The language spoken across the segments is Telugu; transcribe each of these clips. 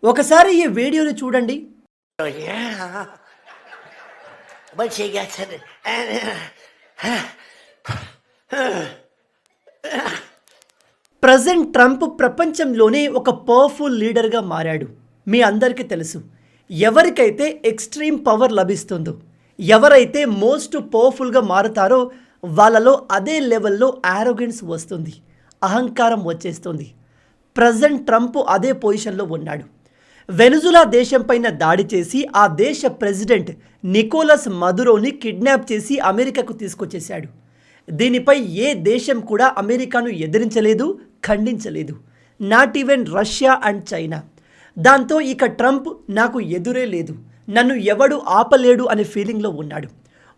ఒకసారి ఈ వీడియోని చూడండి. Oh, yeah. But she gets it. Present Trump ప్రపంచంలోనే ఒక పవర్ఫుల్ లీడర్గా మారాడు. మీ అందరికీ తెలుసు, ఎవరికైతే ఎక్స్ట్రీమ్ పవర్ లభిస్తుందో, ఎవరైతే మోస్ట్ పవర్ఫుల్గా మారుతారో వాళ్ళలో అదే లెవెల్లో యారోగెన్స్ వస్తుంది, అహంకారం వచ్చేస్తుంది. ప్రెజెంట్ ట్రంప్ అదే పొజిషన్లో ఉన్నాడు. వెనుజులా దేశం పైన దాడి చేసి ఆ దేశ ప్రెసిడెంట్ నికోలస్ మదురోని కిడ్నాప్ చేసి అమెరికాకు తీసుకొచ్చేశాడు. దీనిపై ఏ దేశం కూడా అమెరికాను ఎదిరించలేదు, ఖండించలేదు, not even Russia and China. దాంతో ఇక ట్రంప్ నాకు ఎదురే లేదు, నన్ను ఎవడు ఆపలేడు అనే ఫీలింగ్లో ఉన్నాడు.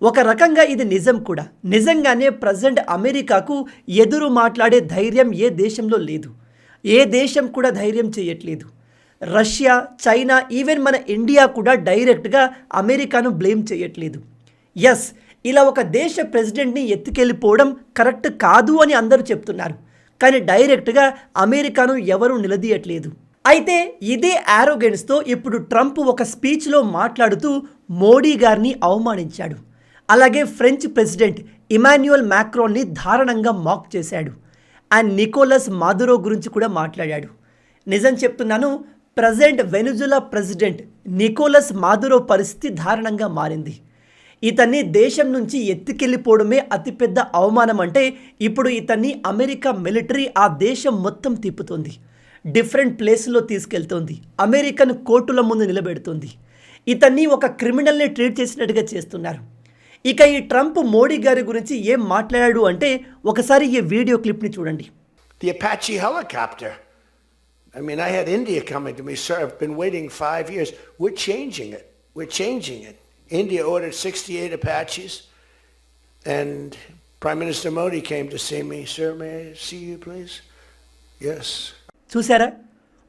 ఒక రకంగా ఇది నిజం కూడా. నిజంగానే ప్రజెంట్ అమెరికాకు ఎదురు మాట్లాడే ధైర్యం ఏ దేశంలో లేదు. ఏ దేశం కూడా ధైర్యం చేయట్లేదు. రష్యా, చైనా, ఈవెన్ మన ఇండియా కూడా డైరెక్ట్గా అమెరికాను బ్లేమ్ చేయట్లేదు. ఎస్, ఇలా ఒక దేశ ప్రెసిడెంట్ని ఎత్తుకెళ్ళిపోవడం కరెక్ట్ కాదు అని అందరూ చెప్తున్నారు. కానీ డైరెక్ట్గా అమెరికాను ఎవరూ నిలదీయట్లేదు. అయితే ఇదే యారోగెన్స్తో ఇప్పుడు ట్రంప్ ఒక స్పీచ్లో మాట్లాడుతూ మోడీ గారిని అవమానించాడు. అలాగే ఫ్రెంచ్ ప్రెసిడెంట్ ఇమాన్యుయల్ మ్యాక్రోన్ని దారుణంగా మాక్ చేశాడు. అండ్ నికోలస్ మాదురో గురించి కూడా మాట్లాడాడు. నిజం చెప్తున్నాను, ప్రజెంట్ వెనుజులా ప్రెసిడెంట్ నికోలస్ మాదురో పరిస్థితి దారుణంగా మారింది. ఇతన్ని దేశం నుంచి ఎత్తుకెళ్ళిపోవడమే అతిపెద్ద అవమానం. అంటే ఇప్పుడు ఇతన్ని అమెరికా మిలిటరీ ఆ దేశం మొత్తం తిప్పుతుంది, డిఫరెంట్ ప్లేస్లో తీసుకెళ్తుంది, అమెరికన్ కోర్టుల ముందు నిలబెడుతుంది. ఇతన్ని ఒక క్రిమినల్ని ట్రీట్ చేసినట్టుగా చేస్తున్నారు. ఇక ఈ ట్రంప్ మోడీ గారి గురించి ఏం మాట్లాడాడు అంటే ఒకసారి ఈ వీడియో క్లిప్ని చూడండి. The Apache helicopter. I mean, I had India coming to me, sir. I've been waiting 5 years. We're changing it. We're changing it. India ordered 68 Apaches, and Prime Minister Modi came to see me. Sir, may I see you, please? Yes. చూసారా,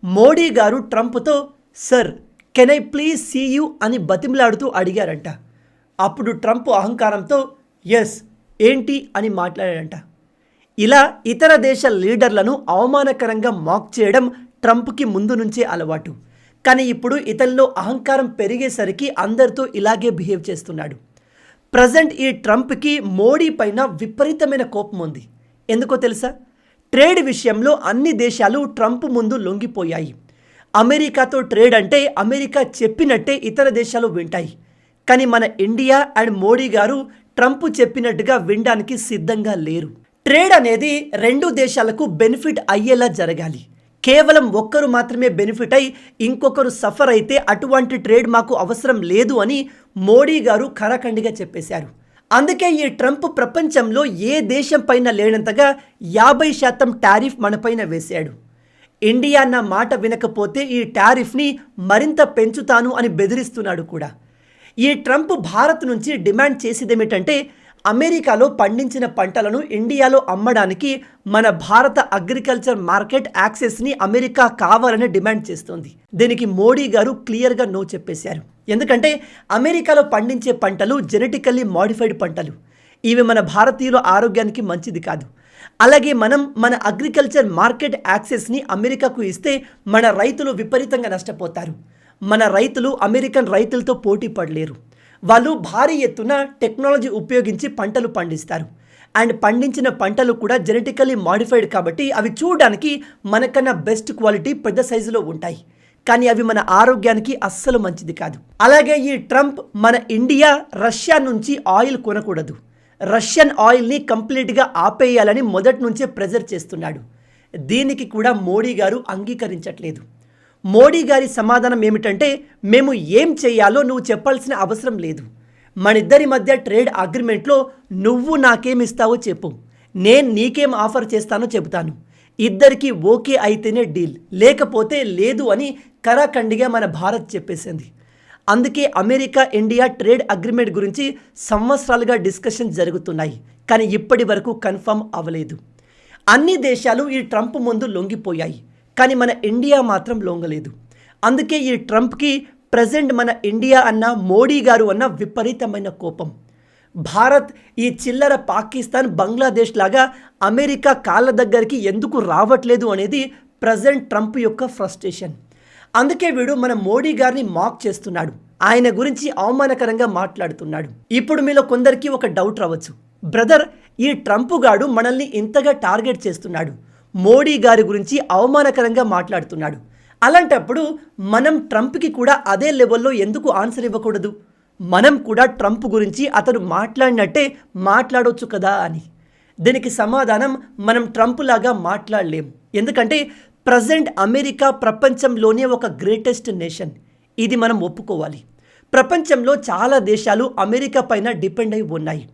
మోడీ గారు ట్రంప్తో sir can I please see you అని బతిమలాడుతూ అడిగారంట. అప్పుడు ట్రంప్ అహంకారంతో ఎస్ ఏంటి అని మాట్లాడాడంట. ఇలా ఇతర దేశ లీడర్లను అవమానకరంగా మాక్ చేయడం ట్రంప్కి ముందు నుంచే అలవాటు. కానీ ఇప్పుడు ఇతనిలో అహంకారం పెరిగేసరికి అందరితో ఇలాగే బిహేవ్ చేస్తున్నాడు. ప్రజెంట్ ఈ ట్రంప్కి మోడీ పైన విపరీతమైన కోపం ఉంది. ఎందుకో తెలుసా? ట్రేడ్ విషయంలో అన్ని దేశాలు ట్రంప్ ముందు లొంగిపోయాయి. అమెరికాతో ట్రేడ్ అంటే అమెరికా చెప్పినట్టే ఇతర దేశాలు వింటాయి. కానీ మన ఇండియా అండ్ మోడీ గారు ట్రంప్ చెప్పినట్టుగా వినడానికి సిద్ధంగా లేరు. ట్రేడ్ అనేది రెండు దేశాలకు బెనిఫిట్ అయ్యేలా జరగాలి. కేవలం ఒక్కరు మాత్రమే బెనిఫిట్ అయి ఇంకొకరు సఫర్ అయితే అటువంటి ట్రేడ్ మాకు అవసరం లేదు అని మోడీ గారు ఖరాఖండిగా చెప్పేశారు. అందుకే ఈ ట్రంప్ ప్రపంచంలో ఏ దేశం పైన లేనంతగా 50% టారిఫ్ మనపైన వేశాడు. ఇండియా నా మాట వినకపోతే ఈ టారిఫ్ని మరింత పెంచుతాను అని బెదిరిస్తున్నాడు కూడా. ఈ ట్రంప్ భారత్ నుంచి డిమాండ్ చేసేదేమిటంటే అమెరికాలో పండించిన పంటలను ఇండియాలో అమ్మడానికి మన భారత అగ్రికల్చర్ మార్కెట్ యాక్సెస్ని అమెరికా కావాలని డిమాండ్ చేస్తోంది. దీనికి మోడీ గారు క్లియర్గా నో చెప్పేశారు. ఎందుకంటే అమెరికాలో పండించే పంటలు జెనెటికల్లీ మాడిఫైడ్ పంటలు. ఇవి మన భారతీయుల ఆరోగ్యానికి మంచిది కాదు. అలాగే మనం మన అగ్రికల్చర్ మార్కెట్ యాక్సెస్ని అమెరికాకు ఇస్తే మన రైతులు విపరీతంగా నష్టపోతారు. మన రైతులు అమెరికన్ రైతులతో పోటీ పడలేరు. వాళ్ళు భారీ ఎత్తున టెక్నాలజీ ఉపయోగించి పంటలు పండిస్తారు. అండ్ పండించిన పంటలు కూడా జెనెటికల్లీ మాడిఫైడ్ కాబట్టి అవి చూడడానికి మనకన్నా బెస్ట్ క్వాలిటీ, పెద్ద సైజులో ఉంటాయి. కానీ అవి మన ఆరోగ్యానికి అస్సలు మంచిది కాదు. అలాగే ఈ ట్రంప్ మన ఇండియా రష్యా నుంచి ఆయిల్ కొనకూడదు, రష్యన్ ఆయిల్ని కంప్లీట్గా ఆపేయాలని మొదటి నుంచే ప్రెజర్ చేస్తున్నాడు. దీనికి కూడా మోడీ గారు అంగీకరించట్లేదు. మోడీ గారి సమాధానం ఏమిటంటే మేము ఏం చేయాలో నువ్వు చెప్పాల్సిన అవసరం లేదు. మనిద్దరి మధ్య ట్రేడ్ అగ్రిమెంట్లో నువ్వు నాకేమిస్తావో చెప్పు, నేను నీకేం ఆఫర్ చేస్తానో చెబుతాను. ఇద్దరికి ఓకే అయితేనే డీల్, లేకపోతే లేదు అని కరాఖండిగా మన భారత్ చెప్పేసింది. అందుకే అమెరికా ఇండియా ట్రేడ్ అగ్రిమెంట్ గురించి సంవత్సరాలుగా డిస్కషన్ జరుగుతున్నాయి. కానీ ఇప్పటి వరకు కన్ఫర్మ్ అవ్వలేదు. అన్ని దేశాలు ఈ ట్రంప్ ముందు లొంగిపోయాయి. కానీ మన ఇండియా మాత్రం లొంగలేదు. అందుకే ఈ ట్రంప్కి ప్రజెంట్ మన ఇండియా అన్న మోడీ గారు అన్న విపరీతమైన కోపం. భారత్ ఈ చిల్లర పాకిస్తాన్, బంగ్లాదేశ్ లాగా అమెరికా కాళ్ళ దగ్గరికి ఎందుకు రావట్లేదు అనేది ప్రజెంట్ ట్రంప్ యొక్క ఫ్రస్ట్రేషన్. అందుకే వీడు మన మోడీ గారిని మాక్ చేస్తున్నాడు, ఆయన గురించి అవమానకరంగా మాట్లాడుతున్నాడు. ఇప్పుడు మీలో కొందరికి ఒక డౌట్ రావచ్చు, బ్రదర్ ఈ ట్రంప్ గాడు మనల్ని ఇంతగా టార్గెట్ చేస్తున్నాడు, మోడీ గారి గురించి అవమానకరంగా మాట్లాడుతున్నాడు, అలాంటప్పుడు మనం ట్రంప్కి కూడా అదే లెవెల్లో ఎందుకు ఆన్సర్ ఇవ్వకూడదు? మనం కూడా ట్రంప్ గురించి అతను మాట్లాడినట్టే మాట్లాడవచ్చు కదా అని. దీనికి సమాధానం మనం ట్రంప్ లాగా మాట్లాడలేము. ఎందుకంటే ప్రజెంట్ అమెరికా ప్రపంచంలోనే ఒక గ్రేటెస్ట్ నేషన్, ఇది మనం ఒప్పుకోవాలి. ప్రపంచంలో చాలా దేశాలు అమెరికా పైన డిపెండ్ అయి ఉన్నాయి.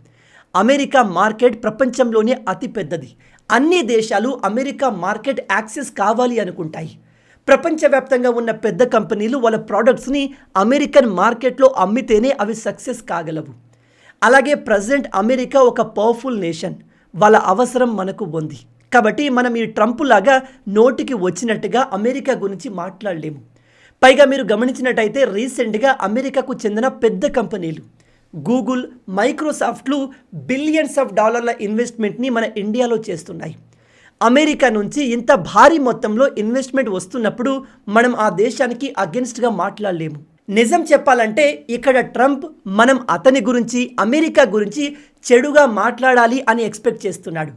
అమెరికా మార్కెట్ ప్రపంచంలోనే అతిపెద్దది. అన్ని దేశాలు అమెరికా మార్కెట్ యాక్సెస్ కావాలి అనుకుంటాయి. ప్రపంచవ్యాప్తంగా ఉన్న పెద్ద కంపెనీలు వాళ్ళ ప్రోడక్ట్స్ని అమెరికన్ మార్కెట్లో అమ్మితేనే అవి సక్సెస్ కాగలవు. అలాగే ప్రజెంట్ అమెరికా ఒక పవర్ఫుల్ నేషన్, వాళ్ళ అవసరం మనకు ఉంది. కాబట్టి మనం ఈ ట్రంప్ లాగా నోటికి వచ్చినట్టుగా అమెరికా గురించి మాట్లాడలేము. పైగా మీరు గమనించినట్టయితే రీసెంట్గా అమెరికాకు చెందిన పెద్ద కంపెనీలు గూగుల్, మైక్రోసాఫ్ట్లు బిలియన్స్ ఆఫ్ డాలర్ల ఇన్వెస్ట్మెంట్ని మన ఇండియాలో చేస్తున్నాయి. అమెరికా నుంచి ఇంత భారీ మొత్తంలో ఇన్వెస్ట్మెంట్ వస్తున్నప్పుడు మనం ఆ దేశానికి అగెన్స్ట్గా మాట్లాడలేము. నిజం చెప్పాలంటే ఇక్కడ ట్రంప్ మనం అతని గురించి, అమెరికా గురించి చెడుగా మాట్లాడాలి అని ఎక్స్పెక్ట్ చేస్తున్నాడు.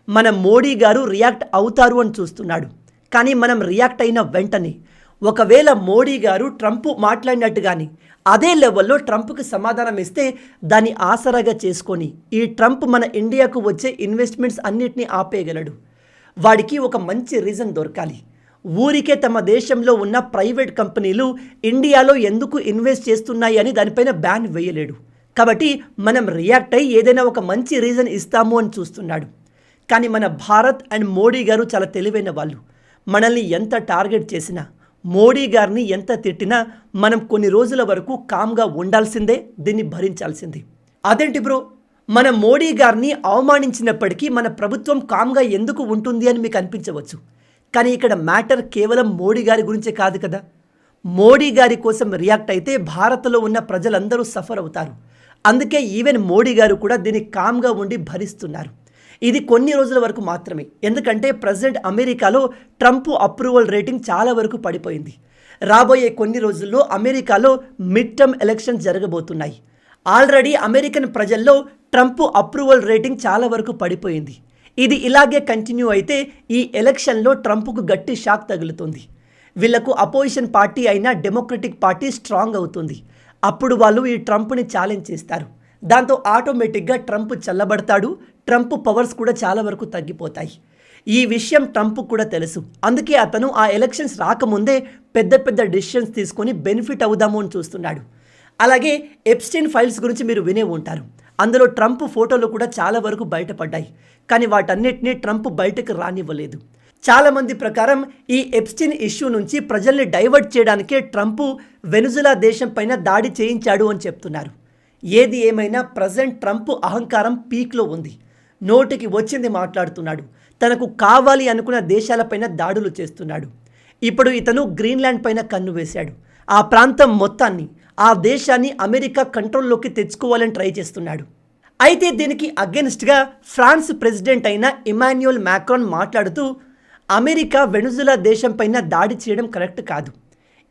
మన మోడీ గారు రియాక్ట్ అవుతారు అని చూస్తున్నాడు. కానీ మనం రియాక్ట్ అయిన వెంటనే ఒకవేళ మోడీ గారు ట్రంప్ మాట్లాడినట్టుగాని అదే లెవెల్లో ట్రంప్కి సమాధానం ఇస్తే దాన్ని ఆసరాగా చేసుకొని ఈ ట్రంప్ మన ఇండియాకు వచ్చే ఇన్వెస్ట్మెంట్స్ అన్నిటినీ ఆపేయగలడు. వాడికి ఒక మంచి రీజన్ దొరకాలి. ఊరికే తమ దేశంలో ఉన్న ప్రైవేట్ కంపెనీలు ఇండియాలో ఎందుకు ఇన్వెస్ట్ చేస్తున్నాయి అని దానిపైన బ్యాన్ వేయలేడు. కాబట్టి మనం రియాక్ట్ అయ్యి ఏదైనా ఒక మంచి రీజన్ ఇస్తాము అని చూస్తున్నాడు. కానీ మన భారత్ అండ్ మోడీ గారు చాలా తెలివైన వాళ్ళు. మనల్ని ఎంత టార్గెట్ చేసినా, మోడీ గారిని ఎంత తిట్టినా మనం కొన్ని రోజుల వరకు కామ్గా ఉండాల్సిందే, దీన్ని భరించాల్సిందే. అదేంటి బ్రో, మన మోడీ గారిని అవమానించినప్పటికీ మన ప్రభుత్వం కామ్గా ఎందుకు ఉంటుంది అని మీకు అనిపించవచ్చు. కానీ ఇక్కడ మ్యాటర్ కేవలం మోడీ గారి గురించే కాదు కదా. మోడీ గారి కోసం రియాక్ట్ అయితే భారత్లో ఉన్న ప్రజలందరూ సఫర్ అవుతారు. అందుకే ఈవెన్ మోడీ గారు కూడా దీన్ని కామ్గా ఉండి భరిస్తున్నారు. ఇది కొన్ని రోజుల వరకు మాత్రమే. ఎందుకంటే ప్రజెంట్ అమెరికాలో ట్రంప్ అప్రూవల్ రేటింగ్ చాలా వరకు పడిపోయింది. రాబోయే కొన్ని రోజుల్లో అమెరికాలో మిడ్ టర్మ్ ఎలక్షన్స్ జరగబోతున్నాయి. ఆల్రెడీ అమెరికన్ ప్రజల్లో ట్రంప్ అప్రూవల్ రేటింగ్ చాలా వరకు పడిపోయింది. ఇది ఇలాగే కంటిన్యూ అయితే ఈ ఎలక్షన్లో ట్రంప్కు గట్టి షాక్ తగులుతుంది. వీళ్లకు అపోజిషన్ పార్టీ అయిన డెమోక్రటిక్ పార్టీ స్ట్రాంగ్ అవుతుంది. అప్పుడు వాళ్ళు ఈ ట్రంప్ని ఛాలెంజ్ చేస్తారు. దాంతో ఆటోమేటిక్గా ట్రంప్ చల్లబడతాడు. ట్రంప్ పవర్స్ కూడా చాలా వరకు తగ్గిపోతాయి. ఈ విషయం ట్రంప్ కూడా తెలుసు. అందుకే అతను ఆ ఎలక్షన్స్ రాకముందే పెద్ద పెద్ద డెసిషన్స్ తీసుకొని బెనిఫిట్ అవుదాము అని చూస్తున్నాడు. అలాగే ఎప్స్టైన్ ఫైల్స్ గురించి మీరు వినే ఉంటారు. అందులో ట్రంప్ ఫోటోలు కూడా చాలా వరకు బయటపడ్డాయి. కానీ వాటన్నిటినీ ట్రంప్ బయటకు రానివ్వలేదు. చాలామంది ప్రకారం ఈ ఎప్స్టైన్ ఇష్యూ నుంచి ప్రజల్ని డైవర్ట్ చేయడానికే ట్రంప్ వెనుజులా దేశం పైన దాడి చేయించాడు అని చెప్తున్నారు. ఏది ఏమైనా ప్రజెంట్ ట్రంప్ అహంకారం పీక్లో ఉంది. నోటికి వచ్చింది మాట్లాడుతున్నాడు. తనకు కావాలి అనుకున్న దేశాలపైన దాడులు చేస్తున్నాడు. ఇప్పుడు ఇతను గ్రీన్లాండ్ పైన కన్ను వేశాడు. ఆ ప్రాంతం మొత్తాన్ని, ఆ దేశాన్ని అమెరికా కంట్రోల్లోకి తెచ్చుకోవాలని ట్రై చేస్తున్నాడు. అయితే దీనికి అగెన్స్ట్గా ఫ్రాన్స్ ప్రెసిడెంట్ అయిన ఇమాన్యుయల్ మ్యాక్రాన్ మాట్లాడుతూ అమెరికా వెనుజులా దేశం పైన దాడి చేయడం కరెక్ట్ కాదు,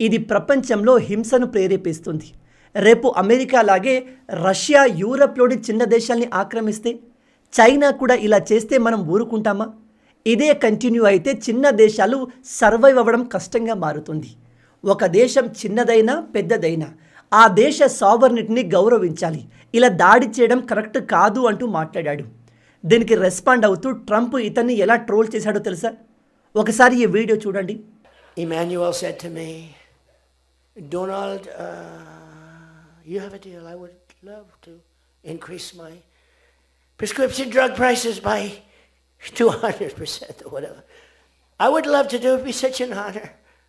ఇది ప్రపంచంలో హింసను ప్రేరేపిస్తుంది. రేపు అమెరికా లాగే రష్యా యూరప్లోని చిన్న దేశాల్ని ఆక్రమిస్తే, చైనా కూడా ఇలా చేస్తే మనం ఊరుకుంటామా? ఇదే కంటిన్యూ అయితే చిన్న దేశాలు సర్వైవ్ అవ్వడం కష్టంగా మారుతుంది. ఒక దేశం చిన్నదైనా పెద్దదైనా ఆ దేశ సావర్నిటీని గౌరవించాలి. ఇలా దాడి చేయడం కరెక్ట్ కాదు అంటూ మాట్లాడాడు. దీనికి రెస్పాండ్ అవుతూ ట్రంప్ ఇతన్ని ఎలా ట్రోల్ చేశాడో తెలుసా? ఒకసారి ఈ వీడియో చూడండి. Emmanuel said to me, Donald, you have a deal. I would love to increase my prescription drug prices by 200% or whatever. I would love to do it. It'd be such an honor.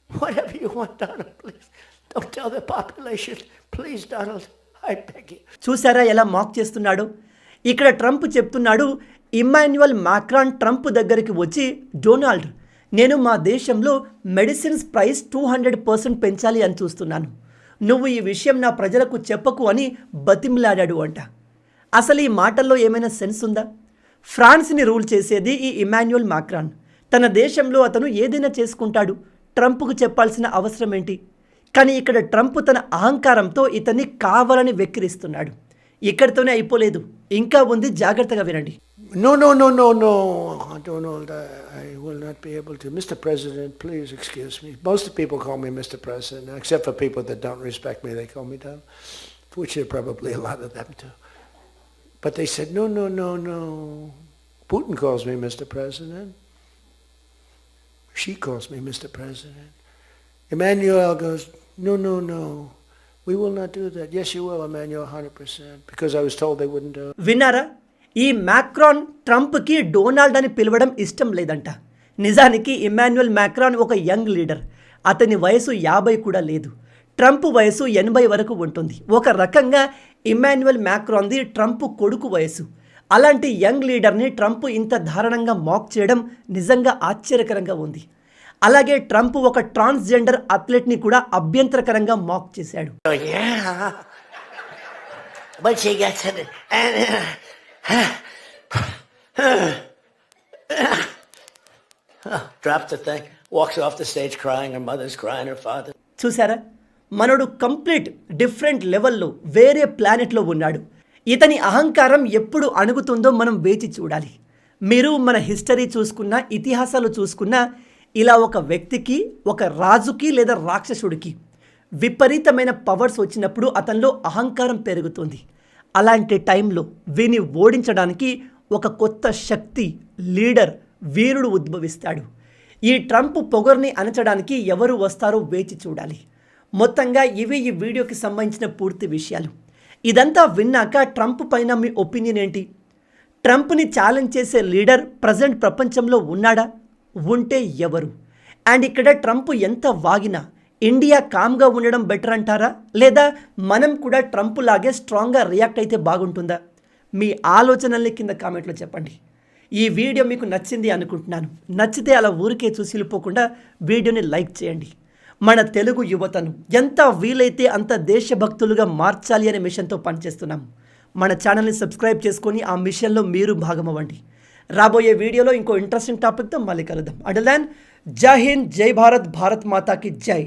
Whatever you want, Donald, please. Don't tell the population. Please, Donald, I beg you. చూసారా ఎలా మాక్ చేస్తున్నాడో? ఇక్కడ ట్రంప్ చెప్తున్నాడు, ఇమ్మాన్యుయల్ మ్యాక్రాన్ ట్రంప్ దగ్గరికి వచ్చి, డొనాల్డ్, నేను మా దేశంలో మెడిసిన్స్ ప్రైస్ 200% పెంచాలి అని చూస్తున్నాను. నువ్వు ఈ విషయం నా ప్రజలకు చెప్పకు అని బతిమిలాడాడు అంట. అసలు ఈ మాటల్లో ఏమైనా సెన్స్ ఉందా? ఫ్రాన్స్ని రూల్ చేసేది ఈ ఇమాన్యుయల్ మ్యాక్రాన్. తన దేశంలో అతను ఏదైనా చేసుకుంటాడు. ట్రంప్కు చెప్పాల్సిన అవసరం ఏంటి? కానీ ఇక్కడ ట్రంప్ తన అహంకారంతో ఇతన్ని కావాలని వెక్కిరిస్తున్నాడు. ఇక్కడితోనే అయిపోలేదు, ఇంకా ఉంది, జాగ్రత్తగా వినండి. No. I don't know that. I will not be able to. Mr. President, please excuse me. Most people call me Mr. President, except for people that don't respect me. They call me that, which are probably a lot of them too. But they said, no. Putin calls me Mr. President. She calls me Mr. President. Emmanuel goes, no. We will not do that. Yes, you will, Emmanuel, 100%. Because I was told they wouldn't do it. విన్నారా? ఈ మ్యాక్రాన్ ట్రంప్కి డొనాల్డ్ అని పిలవడం ఇష్టం లేదంట. నిజానికి ఇమ్మాన్యుయల్ మ్యాక్రాన్ ఒక యంగ్ లీడర్. అతని వయసు 50 కూడా లేదు. ట్రంప్ వయసు 80 వరకు ఉంటుంది. ఒక రకంగా ఇమ్మాన్యుయల్ మ్యాక్రాన్ది ట్రంప్ కొడుకు వయసు. అలాంటి యంగ్ లీడర్ని ట్రంప్ ఇంత దారుణంగా మాక్ చేయడం నిజంగా ఆశ్చర్యకరంగా ఉంది. అలాగే ట్రంప్ ఒక ట్రాన్స్జెండర్ అథ్లెట్ని కూడా అభ్యంతరకరంగా మాక్ చేశాడు. Oh, yeah. But she gets it. And, drops the thing, walks off the stage crying. Her mother's crying, her father. చూసారా? మనోడు కంప్లీట్ డిఫరెంట్ లెవెల్లో వేరే ప్లానెట్లో ఉన్నాడు. ఇతని అహంకారం ఎప్పుడు అణుగుతుందో మనం వేచి చూడాలి. మీరు మన హిస్టరీ చూసుకున్నా, ఇతిహాసాలు చూసుకున్నా, ఇలా ఒక వ్యక్తికి, ఒక రాజుకి లేదా రాక్షసుడికి విపరీతమైన పవర్స్ వచ్చినప్పుడు అతనిలో అహంకారం పెరుగుతుంది. అలాంటి టైంలో వీని ఓడించడానికి ఒక కొత్త శక్తి, లీడర్, వీరుడు ఉద్భవిస్తాడు. ఈ ట్రంప్ పొగర్ని అణచడానికి ఎవరు వస్తారో వేచి చూడాలి. మొత్తంగా ఇవి ఈ వీడియోకి సంబంధించిన పూర్తి విషయాలు. ఇదంతా విన్నాక ట్రంప్ పైన మీ ఒపీనియన్ ఏంటి? ట్రంప్ని ఛాలెంజ్ చేసే లీడర్ ప్రజెంట్ ప్రపంచంలో ఉన్నాడా? ఉంటే ఎవరు? అండ్ ఇక్కడ ట్రంప్ ఎంత వాగినా ఇండియా కామ్గా ఉండడం బెటర్ అంటారా? లేదా మనం కూడా ట్రంప్ లాగే స్ట్రాంగ్గా రియాక్ట్ అయితే బాగుంటుందా? మీ ఆలోచనల్ని కింద కామెంట్లో చెప్పండి. ఈ వీడియో మీకు నచ్చింది అనుకుంటున్నాను. నచ్చితే అలా ఊరికే చూసి వెళ్ళిపోకుండా వీడియోని లైక్ చేయండి. మన తెలుగు యువతను ఎంత వీలైతే అంత దేశభక్తులుగా మార్చాలి అనే మిషన్తో పనిచేస్తున్నాము. మన ఛానల్ని సబ్స్క్రైబ్ చేసుకొని ఆ మిషన్లో మీరు భాగమవ్వండి. రాబోయే వీడియోలో ఇంకో ఇంట్రెస్టింగ్ టాపిక్తో మళ్ళీ కలుద్దాం. అంటిల్ దెన్, జై హింద్, జై భారత్, భారత్ మాతాకి జై.